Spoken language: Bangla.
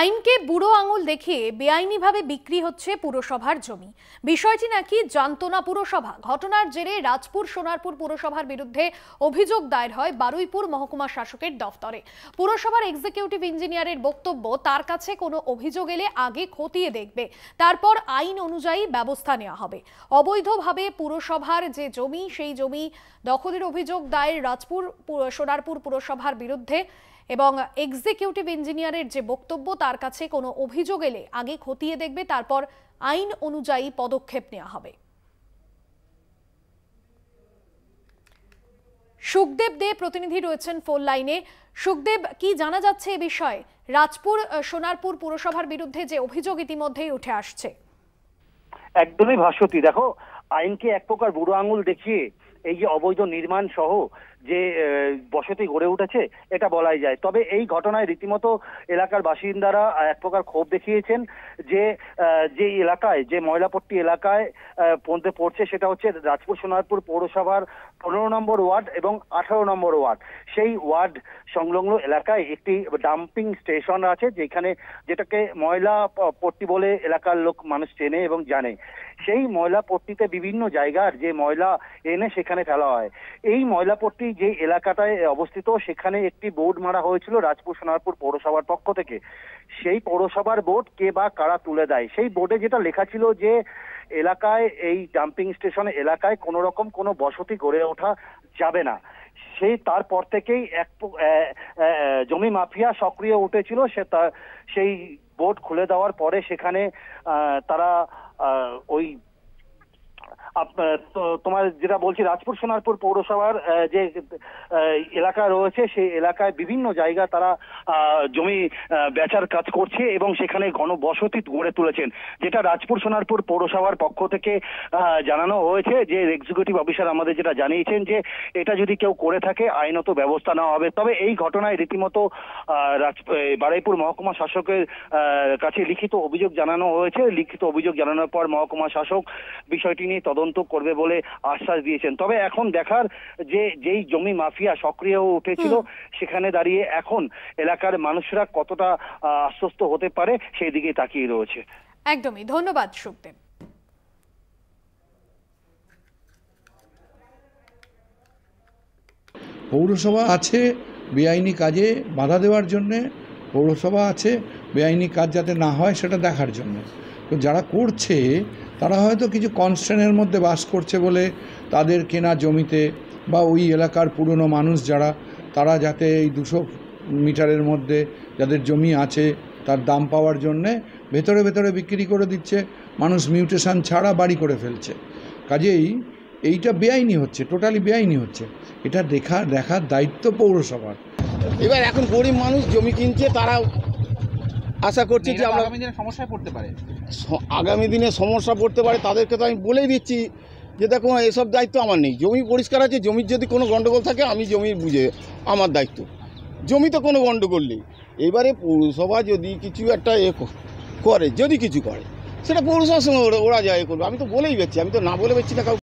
আইনকে বুড়ো আঙুল দেখিয়ে বেআইনিভাবে বিক্রি হচ্ছে পুরসভার জমি। বিষয়টি নাকি জানত না পুরসভা। ঘটনার জেরে রাজপুর সোনারপুর পুরসভার বিরুদ্ধে অভিযোগ দায়ের হয় বারুইপুর মহকুমা শাসকের দফতরে। পুরসভার এক্সিকিউটিভ ইঞ্জিনিয়ারের বক্তব্য, তার কাছে কোনো অভিযোগ এলে আগে খতিয়ে দেখবে, তারপর আইন অনুযায়ী ব্যবস্থা নেওয়া হবে। অবৈধভাবে পুরসভার যে জমি, সেই জমি দখলের অভিযোগ দায়ের রাজপুর সোনারপুর পুরসভার বিরুদ্ধে এবং এক্সিকিউটিভ ইঞ্জিনিয়ারের যে বক্তব্য, তার কাছে কোনো অভিযোগ এলে আগে খতিয়ে দেখবে, তারপর আইন অনুযায়ী পদক্ষেপ নেওয়া হবে। সুখদেব দে প্রতিনিধি রয়েছেন ফোন লাইনে। সুখদেব, কি জানা যাচ্ছে এ বিষয়ে? রাজপুর সোনারপুর পুরসভার বিরুদ্ধে যে অভিযোগ ইতিমধ্যেই উঠে আসছে। একদমই ভাস্বতী, দেখো, আইনকে এক প্রকার বুড়ো আঙুল দেখিয়ে এই যে অবৈধ নির্মাণ সহ যে বসতি গড়ে উঠেছে, এটা বলাই যায়। তবে এই ঘটনায় রীতিমতো এলাকার বাসিন্দারা এক প্রকার ক্ষোভ দেখিয়েছেন যে যে এলাকায়, যে ময়লাপট্টি এলাকায় পড়ছে, সেটা হচ্ছে রাজপুর সোনারপুর পৌরসভার 15 নম্বর ওয়ার্ড এবং 18 নম্বর ওয়ার্ড। সেই ওয়ার্ড সংলগ্ন এলাকায় একটি ডাম্পিং স্টেশন আছে, যেটাকে ময়লা পট্টি বলে এলাকার মানুষ চেনে এবং জানে। সেই ময়লা পট্টিতে বিভিন্ন জায়গার যে ময়লা এনে সেখানে ফেলা হয়। এই ময়লা পট্টি যে এলাকাটায় অবস্থিত, সেখানে একটি বোর্ড মারা হয়েছিল রাজপুর সোনারপুর পৌরসভার পক্ষ থেকে। সেই পৌরসভার বোর্ড কে বা কারা তুলে দেয়, সেই বোর্ডে যেটা লেখা ছিল যে এলাকায়, এই ডাম্পিং স্টেশন এলাকায় কোনো রকম কোনো বসতি গড়ে ওঠা যাবে না। তারপর থেকেই এক জমি মাফিয়া সক্রিয় উঠেছিল। সেই বোর্ড খুলে দেওয়ার পরে সেখানে তারা ওই তোমার যেটা বলছি, রাজপুর সোনারপুর পৌরসভার যে এলাকা রয়েছে, সেই এলাকায় বিভিন্ন জায়গা তারা জমি বেচার কাজ করছে এবং সেখানে ঘনবসতি গড়ে তুলেছেন, যেটা রাজপুর সোনারপুর পৌরসভার পক্ষ থেকে জানানো হয়েছে। যে এক্সিকিউটিভ অফিসার আমাদের যেটা জানিয়েছেন যে এটা যদি কেউ করে থাকে আইনত ব্যবস্থা নেওয়া হবে। তবে এই ঘটনায় রীতিমতো বারুইপুর মহকুমা শাসকের কাছে লিখিত অভিযোগ জানানো হয়েছে। লিখিত অভিযোগ জানানোর পর মহকুমা শাসক বিষয়টি নিয়ে তদন্ত করবে বলে আশ্বাস দিয়েছেন। তবে এখন দেখার যে যেই জমি মাফিয়া সক্রিয় উঠেছিল, সেখানে দাঁড়িয়ে এখন এলাকার মানুষরা কতটা আশ্বস্ত হতে পারে সেই দিকে তাকিয়ে রয়েছে। একদমই, ধন্যবাদ সুখদেব। পৌরসভা আছে বেআইনি কাজে বাধা দেওয়ার জন্যে, পৌরসভা আছে বেআইনি কাজ যাতে না হয় সেটা দেখার জন্য। তো যারা করছে তারা হয়তো কিছু কনস্ট্রেনের মধ্যে বাস করছে বলে তাদের কেনা জমিতে বা ওই এলাকার পুরনো মানুষ যারা, তারা যাতে এই 200 মিটারের মধ্যে যাদের জমি আছে তার দাম পাওয়ার জন্যে ভেতরে ভেতরে বিক্রি করে দিচ্ছে। মানুষ মিউটেশন ছাড়া বাড়ি করে ফেলছে। কাজেই এইটা বেআইনি হচ্ছে, টোটালি বেআইনি হচ্ছে। এটা দেখার দায়িত্ব পৌরসভার। এবার এখন গরিব মানুষ জমি কিনছে, তারা আশা করছে যে আমরা আগামী দিনে সমস্যায় পড়তে পারে। আগামী দিনে সমস্যা পড়তে পারে, তাদেরকে তো আমি বলেই দিচ্ছি যে দেখো, এসব দায়িত্ব আমার নেই। জমি পরিষ্কার আছে, জমির যদি কোনো গণ্ডগোল থাকে আমি জমি বুঝে, আমার দায়িত্ব। জমিতে কোনো গণ্ডগোল নেই। এবারে পৌরসভা যদি কিছু একটা করে, যদি কিছু করে, সেটা পৌরসভার সঙ্গে ওরা যায় করবে। আমি তো বলেই বেচছি, আমি তো না বলে বেচছি না কাউকে।